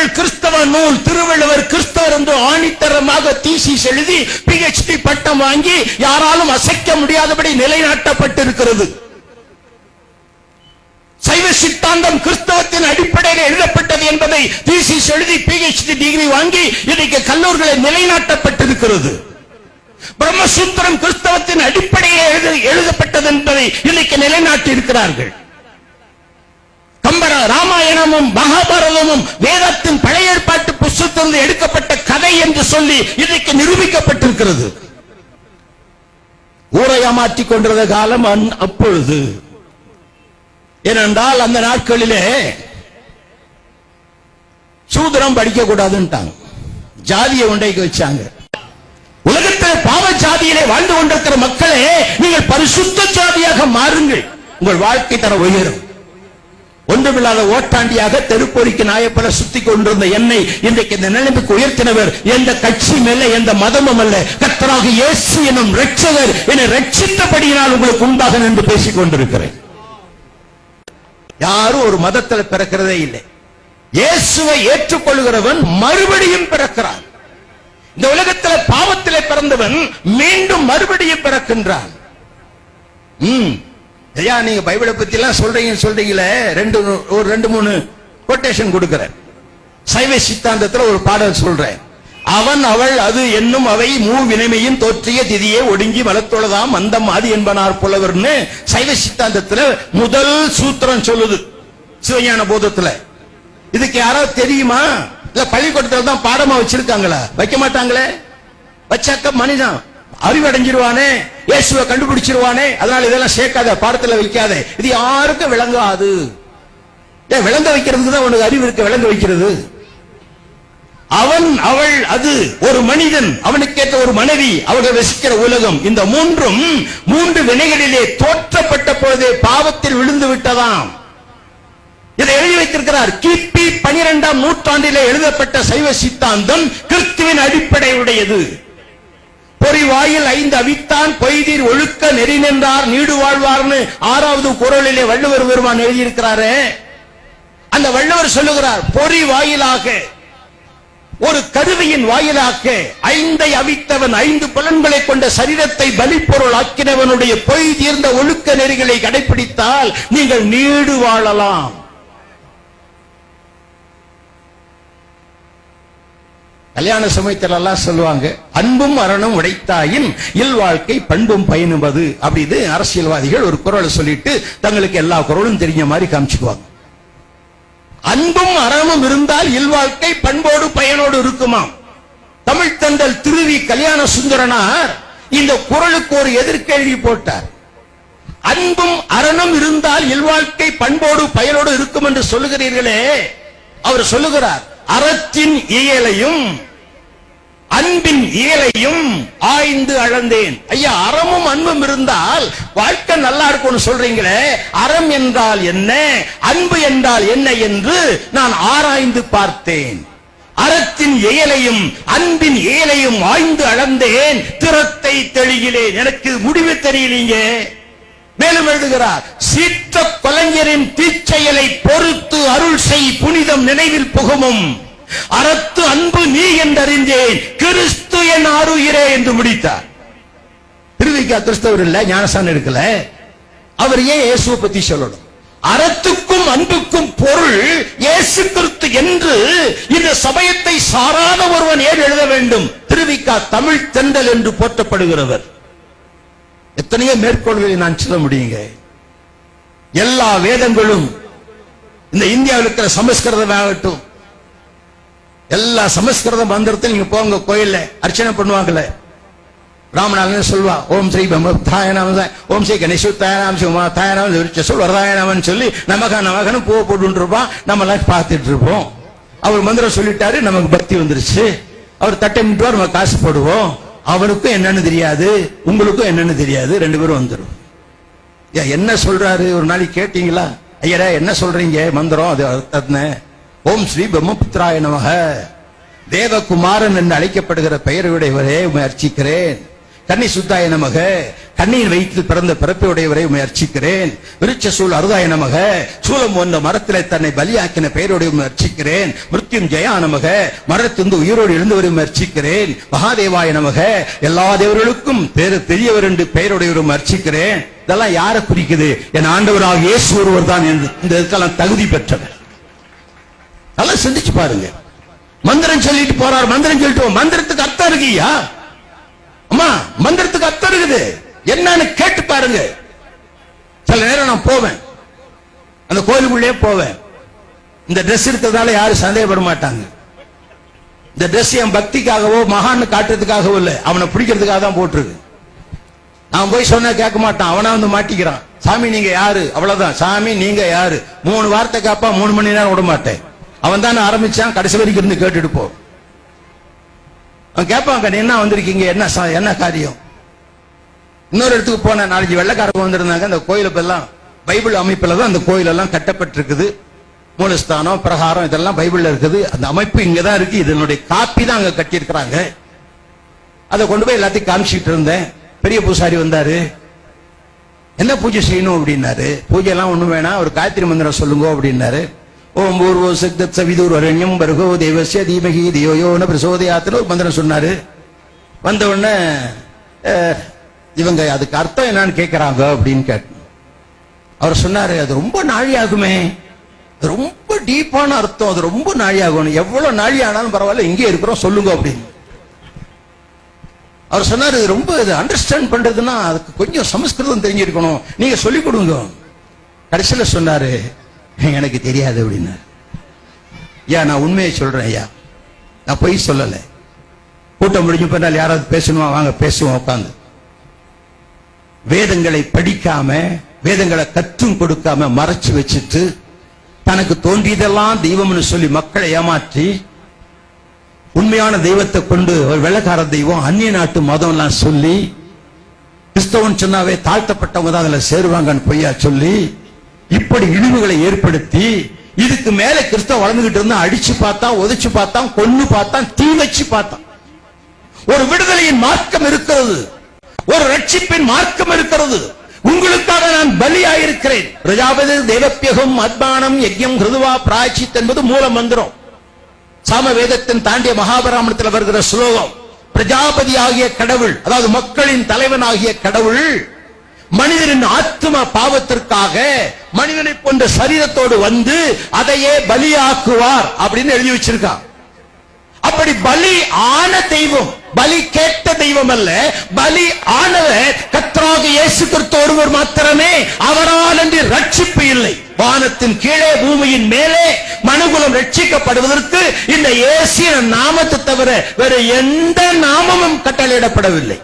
தமிழ் கிறிஸ்தவ நூல் திருவள்ளுவர் கிறிஸ்தவர் என்று ஆணித்தரமாக தீசிஸ் எழுதி PhD பட்டம் வாங்கி யாராலும் அசைக்க முடியாதபடி நிலைநாட்டப்பட்டிருக்கிறது. சைவ சித்தாந்தம் கிறிஸ்தவத்தின் அடிப்படையில் எழுதப்பட்டது என்பதை தீசிஸ் எழுதி PhD டிகிரி வாங்கி இன்றைக்கு கல்லூரிகளில் நிலைநாட்டப்பட்டிருக்கிறது. பிரம்மசூத்திரம் கிறிஸ்தவத்தின் அடிப்படையில் எழுதப்பட்டது என்பதை இன்னைக்கு நிலைநாட்டி இருக்கிறார்கள். கம்பர ராமாயணமும் மகாபாரதமும் வேதத்தின் பழைய ஏற்பாட்டு புத்தகத்திலிருந்து எடுக்கப்பட்ட கதை என்று சொல்லி இன்னைக்கு நிரூபிக்கப்பட்டிருக்கிறது. ஊரை ஏமாற்றிக் கொண்டிருந்த காலம் அப்பொழுது. ஏனென்றால் அந்த நாட்களிலே சூத்திரம் படிக்க கூடாதுன்ட்டாங்க, ஜாதியை உண்டைக்கு வச்சாங்க. உலகத்தில் பாவ ஜாதியிலே வாழ்ந்து கொண்டிருக்கிற மக்களே, நீங்கள் பரிசுத்த ஜாதியாக மாறுங்கள், உங்கள் வாழ்க்கை தர உயரும். ஒன்றுமில்லாத ஓட்டாண்டியாக தெருப்பொறிக்கு நாயப்பட சுத்தி கொண்டிருந்த என்னை இன்றைக்கு இந்த நிலைமைக்கு உயர்த்தினவர் எந்த கட்சி மேல எந்த மதமும் அல்ல, கர்த்தராக இயேசு எனும் இரட்சகர் என்னை ரட்சித்தபடியினால் உங்களுக்கு உண்டாக என்று பேசிக் கொண்டிருக்கிறேன். யாரும் ஒரு மதத்தில் பிறக்கிறதே இல்லை. இயேசுவை ஏற்றுக்கொள்கிறவன் மறுபடியும் பிறக்கிறான். இந்த உலகத்தில் பாவத்திலே பிறந்தவன் மீண்டும் மறுபடியும் பிறக்கின்றான். ஐயா, நீங்க பைபிளை பத்தி எல்லாம் சொல்றீங்களே, ஒரு 2-3 கொட்டேஷன் கொடுக்கிறேன். சைவ சித்தாந்தத்தில் ஒரு பாடல் சொல்றேன். அவன் அவள் அது என்னும் அவை மூவினைமையின் தோற்றிய திதியே ஒடுங்கி மலத்தொழதாம் அந்தம் ஆதி என்பனார் புலவர்னு சைவ சித்தாந்தத்தில் முதல் சூத்திரம் சொல்லுது சிவஞான போதத்துல. இதுக்கு யாராவது தெரியுமா? இல்ல பள்ளிக்கூடத்தில் தான் பாடமா வச்சிருக்காங்களா? வைக்க மாட்டாங்களே. வச்சாக்க மனிதன் அறிவடைஞ்சிருவானே, இயேசுவை கண்டுபிடிச்சிருவானே, அதனால இதெல்லாம் சேர்க்காத, பாடத்துல வைக்காத. இது யாருக்கும் விளங்காது. விளங்க வைக்கிறதுக்கு தான் உனக்கு அறிவு இருக்கு, விளங்க வைக்கிறது. அவன் அவள் அது ஒரு மனிதன், அவனுக்கேற்ற ஒரு மனைவி, அவர்கள் வசிக்கிற உலகம், இந்த மூன்று வினைகளிலே தோற்றப்பட்ட பொழுதே பாவத்தில் விழுந்து விட்டதாம். இதை எழுதி வைத்திருக்கிறார். கிபி 12ஆம் நூற்றாண்டிலே எழுதப்பட்ட சைவ சித்தாந்தம் கிறிஸ்துவின் அடிப்படையுடையது. பொறி வாயில் 5 அவித்தான் பொய்தீர் ஒழுக்க நெறி நின்றார் நீடு வாழ்வார்னு 6வது குறளிலே வள்ளுவர் பெருமான் எழுதியிருக்கிறாரே. அந்த வள்ளுவர் சொல்லுகிறார், பொறி வாயிலாக, ஒரு கருவியின் வாயிலாக 5ஐ அவித்தவன், 5 புலன்களை கொண்ட சரீரத்தை பலிப்பொருள் ஆக்கினவனுடைய பொய் தீர்ந்த ஒழுக்க நெறிகளை கடைபிடித்தால் நீங்கள் நீடு வாழலாம். கல்யாண சமயத்தில் எல்லாம் சொல்லுவாங்க, அன்பும் அறனும் உடைத்தாயின் இல் வாழ்க்கை பண்பும் பயனுவது. அப்படி அரசியல்வாதிகள் ஒரு குறளை சொல்லிட்டு தங்களுக்கு எல்லா குறளும் தெரிஞ்ச மாதிரி காமிச்சுக்குவாங்க. அன்பும் அறமும் இருந்தால் இல்வாழ்க்கை பண்போடு பயனோடு இருக்குமாம். தமிழ் தந்தல் திருவி கல்யாண சுந்தரனார் இந்த குறளுக்கு ஒரு எதிர்கேள்வி போட்டார். அன்பும் அறனும் இருந்தால் இல்வாழ்க்கை பண்போடு பயனோடு இருக்கும் என்று சொல்லுகிறீர்களே, அவர் சொல்லுகிறார், அறத்தின் இயலையும் அன்பின் இயலையும் ஆய்ந்து அளந்தேன். ஐயா, அறமும் அன்பும் இருந்தால் வாழ்க்கை நல்லா இருக்கும்னு சொல்றீங்களே, அறம் என்றால் என்ன, அன்பு என்றால் என்ன என்று நான் ஆராய்ந்து பார்த்தேன். அறத்தின் இயலையும் அன்பின் இயலையும் ஆய்ந்து அளந்தேன், திறத்தை தெளிகிறேன், எனக்கு முடிவு தெரியலீங்க. மேலும் எழுதுகிறார், சீற்ற கொலைஞரின் தீச்செயலை பொறுத்து அருள் செய் புனிதம் நினைவில் புகுமும், அறத்து அன்பு நீ என்றறிந்தேன், கிறிஸ்து என் ஆருயிரே என்று முடித்தார். திருவிக்கா கிறிஸ்தவர் இல்ல, ஞானசான் எடுக்கல. அவர் ஏன் இயேசுவை பத்தி சொல்லணும்? அறத்துக்கும் அன்புக்கும் பொருள் இயேசு கிறிஸ்து என்று இந்த சமயத்தை சாராத ஒருவன் ஏன் எழுத வேண்டும்? திருவிக்கா தமிழ் தென்றல் என்று போற்றப்படுகிறவர். எத்தனையோ மேற்கோள்களை நான் சொல்ல முடியுங்க. எல்லா வேதங்களும், இந்த இந்தியாவில் இருக்கிற சமஸ்கிருதம் ஆகட்டும், எல்லா சமஸ்கிருத மந்திரத்தில் நீங்க போங்க, கோயில்ல அர்ச்சனை பண்ணுவாங்கல்ல, ராமநாதன் சொல்வா, ஓம் ஸ்ரீ பிரம்மதாயநாம, ஓம் ஸ்ரீ கணேசுத்தாயநாம, சிவமாதாயநாம சொல் வரதாயநாமன் சொல்லி நமகன்னு பூ போட்டு இருப்பான். நம்ம எல்லாம் பார்த்துட்டு இருப்போம். அவர் மந்திரம் சொல்லிட்டாரு, நமக்கு பக்தி வந்துருச்சு. அவர் தட்டை மிட்டுவார், நம்ம காசு போடுவோம். அவனுக்கும் என்னன்னு தெரியாது, உங்களுக்கும் என்னன்னு தெரியாது, 2 பேரும் வந்துடும். என்ன சொல்றாரு ஒரு நாளைக்கு கேட்டீங்களா? ஐயரா என்ன சொல்றீங்க மந்திரம்? அது ஓம் ஸ்ரீ பிரம்மபுத்திராய நமக, தேவகுமாரன் என்று அழைக்கப்படுகிற பெயருடையவரே உம்மை அர்ச்சிக்கிறேன். கன்னி சுத்தாய நமக, கண்ணியின் வயிற்றில் பிறந்த பிறப்பையுடையவரை உம்மை அர்ச்சிக்கிறேன். விருட்ச சூழ் அருதாய நமக, சூலம் போன்ற மரத்திலே தன்னை பலியாக்கின பெயரோடு உம்மை அர்ச்சிக்கிறேன். மிருத்யும் ஜெயா நமக, மரத்திலிருந்து உயிரோடு எழுந்தவரை உம்மை அர்ச்சிக்கிறேன். மகாதேவாய நமக, எல்லா தேவர்களுக்கும் பெரியவர் என்று பெயருடையவர் உம்மை அர்ச்சிக்கிறேன். இதெல்லாம் யாரை குறிக்குது? என் ஆண்டவராக இயேசு ஒருவர் தான் இந்த இதுக்கெல்லாம் தகுதி பெற்றவர். நல்லா சிந்திச்சு பாருங்க. மந்திரம் சொல்லிட்டு போறார், மந்திரம் சொல்லிட்டு மந்திரத்துக்கு அர்த்தம் இருக்குயா? அம்மா, மந்திரத்துக்கு அர்த்தம் இருக்குது, என்னன்னு கேட்டு பாருங்க. சில நேரம் நான் போவேன், அந்த கோயிலுக்குள்ளே போவேன். இந்த ட்ரெஸ் இருக்கிறதால யாரும் சந்தேகப்பட மாட்டாங்க. இந்த ட்ரெஸ் என் பக்திக்காகவோ மகான்னு காட்டுறதுக்காகவோ இல்ல, அவனை பிடிக்கிறதுக்காக தான் போட்டிருக்கு. நான் போய் சொன்னா கேட்க மாட்டான், அவனா வந்து மாட்டிக்கிறான். சாமி நீங்க யாரு? அவ்வளவுதான். சாமி நீங்க யாரு? 3 வார்த்தை காப்பா, 3 மணி நேரம் விட மாட்டேன். அவன் தான் ஆரம்பிச்சான், கடைசி வரைக்கும் இருந்து கேட்டுட்டு போ. அவன் கேட்பாங்க, நீ என்ன வந்திருக்கீங்க, என்ன காரியம்? இன்னொரு இடத்துக்கு போன, நாளைக்கு வெள்ளைக்காரங்க வந்திருந்தாங்க. அந்த கோயிலுக்கெல்லாம் பைபிள் அமைப்புல தான் அந்த கோயில் எல்லாம் கட்டப்பட்டிருக்குது. மூலஸ்தானம், பிரகாரம் இதெல்லாம் பைபிள்ல இருக்குது. அந்த அமைப்பு இங்கதான் இருக்கு. இதனுடைய காப்பி தான் அங்க கட்டியிருக்கிறாங்க. அதை கொண்டு போய் எல்லாத்தையும் காமிச்சிட்டு இருந்தேன். பெரிய பூசாரி வந்தாரு. என்ன பூஜை செய்யணும் அப்படின்னாரு. பூஜை எல்லாம் ஒண்ணும் வேணாம், ஒரு காயத்ரி மந்திரம் சொல்லுங்க அப்படின்னாரு. ஓம் பூர்வோ சக்தத் சவிதுர் வரண்யம் பர்கோ தேவஸ்ய தீமஹி தியோ யோ ந பிரசோதயாத்னு ஒரு மந்திரம் சொன்னாரு. வந்த உடனே இவங்க அதுக்கு அர்த்தம் என்னன்னு கேட்கறாங்க அப்படின்னு கேட்டேன். அவர் சொன்னாரு, அது ரொம்ப நாழியாகுமே, ரொம்ப டீப்பான அர்த்தம், அது ரொம்ப நாழியாகும். எவ்வளவு நாழி ஆனாலும் பரவாயில்ல, இங்கே இருக்கிறோம் சொல்லுங்க அப்படின்னு. அவர் சொன்னாரு, ரொம்ப அண்டர்ஸ்டாண்ட் பண்றதுன்னா அதுக்கு கொஞ்சம் சமஸ்கிருதம் தெரிஞ்சிருக்கணும், நீங்க சொல்லிக் கொடுங்க. கடைசியில சொன்னாரு, எனக்கு தெரியாது அப்படின்னாரு. ஐயா நான் உண்மையை சொல்றேன் ஐயா, நான் பொய் சொல்லல. கூட்டம் முடிஞ்சு போனால் யாராவது பேசணுமா, வாங்க பேசுவோம் உட்காந்து. வேதங்களை படிக்காம, வேதங்களை கற்றும் கொடுக்காம மறைச்சு வச்சுட்டு தனக்கு தோன்றியதெல்லாம் தெய்வம்னு சொல்லி மக்களை ஏமாற்றி, உண்மையான தெய்வத்தை கொண்டு ஒரு வெள்ளக்கார தெய்வம், அந்நிய நாட்டு மதம் எல்லாம் சொல்லி, கிறிஸ்தவன் சொன்னாவே தாழ்த்தப்பட்டவங்க தான் அதுல சேருவாங்கன்னு பொய்யா சொல்லி, இப்படி இழிவுகளை ஏற்படுத்தி, இதுக்கு மேல கிறிஸ்தவ வளர்ந்துகிட்டு இருந்தா அடிச்சு பார்த்தான், உதைச்சு பார்த்தான், கொன்னு பார்த்தான், தீ வச்சு பார்த்தான். ஒரு விடுதலையின் மார்க்கம் இருக்கிறது, ஒரு ரட்சிப்பின் மார்க்கம் இருக்கிறது. உங்களுக்காக நான் பலியாயிருக்கிறேன். பிரஜாபதி தேவப்பியகம் அத்மானம் யஜ்யம் ஹிருதுவா பிராயச்சித் என்பது மூல மந்திரம். சாம வேதத்தின் தாண்டிய மகாபராமணத்தில் வருகிற ஸ்லோகம். பிரஜாபதி ஆகிய கடவுள், அதாவது மக்களின் தலைவன் ஆகிய கடவுள் மனிதனின் ஆத்ம பாவத்திற்காக மனிதனை போன்ற சரீரத்தோடு வந்து அதையே பலியாக்குவார் அப்படின்னு எழுதி வச்சிருக்கான். அப்படி பலி ஆன தெய்வம், பலி கேட்ட தெய்வம் அல்ல, பலி ஆனவர் கர்த்தராகிய இயேசு கிறிஸ்து ஒருவர் மாத்திரமே. அவரால் அன்றி ரட்சிப்பு இல்லை. வானத்தின் கீழே பூமியின் மேலே மனுகுலம் ரட்சிக்கப்படுவதற்கு இந்த இயேசு நாமத்தை தவிர வேற எந்த நாமமும் கட்டளையிடப்படவில்லை.